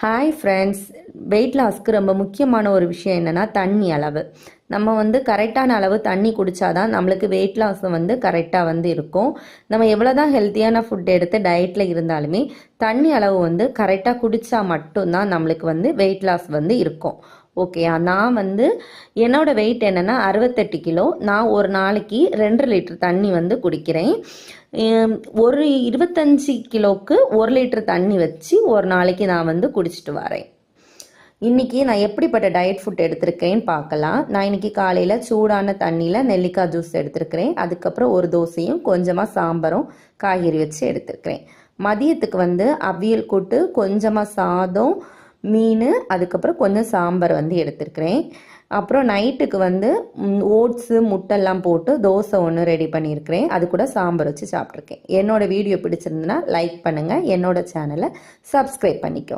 Hi friends, wait லாஸ்க்கு ரொம்ப முக்கியமான ஒரு விஷயம் என்னென்னா தண்ணி அளவு. நம்ம கரெக்டான அளவு தண்ணி குடித்தாதான் நம்மளுக்கு வெயிட் லாஸ் கரெக்டாக இருக்கும். நம்ம எவ்வளோ தான் ஹெல்த்தியான ஃபுட் எடுத்து டயட்டில் இருந்தாலுமே தண்ணி அளவு கரெக்டாக குடித்தா மட்டும்தான் நம்மளுக்கு வெயிட் லாஸ் இருக்கும். ஓகேயா? நான் என்னோட வெயிட் என்னென்னா 68 கிலோ. நான் ஒரு நாளைக்கு 2 லிட்டர் தண்ணி குடிக்கிறேன். ஒரு 25 கிலோவுக்கு 1 லிட்டர் தண்ணி வச்சு ஒரு நாளைக்கு நான் குடிச்சிட்டு வரேன். இன்றைக்கி நான் எப்படிப்பட்ட டயட் ஃபுட் எடுத்திருக்கேன்னு பார்க்கலாம். நான் இன்றைக்கி காலையில் சூடான தண்ணியில் நெல்லிக்காய் ஜூஸ் எடுத்திருக்கிறேன். அதுக்கப்புறம் ஒரு தோசையும் கொஞ்சமாக சாம்பாரும் காய்கறி வச்சு எடுத்திருக்கிறேன். மதியத்துக்கு அவியல் கூட்டு, கொஞ்சமாக சாதம், மீன், அதுக்கப்புறம் கொஞ்சம் சாம்பார் எடுத்திருக்கிறேன். அப்புறம் நைட்டுக்கு ஓட்ஸு முட்டைலாம் போட்டு தோசை ஒன்று ரெடி பண்ணியிருக்கிறேன். அது கூட சாம்பார் வச்சு சாப்பிட்ருக்கேன். என்னோடய வீடியோ பிடிச்சிருந்துன்னா லைக் பண்ணுங்கள், என்னோடய சேனலை சப்ஸ்கிரைப் பண்ணிக்கோ.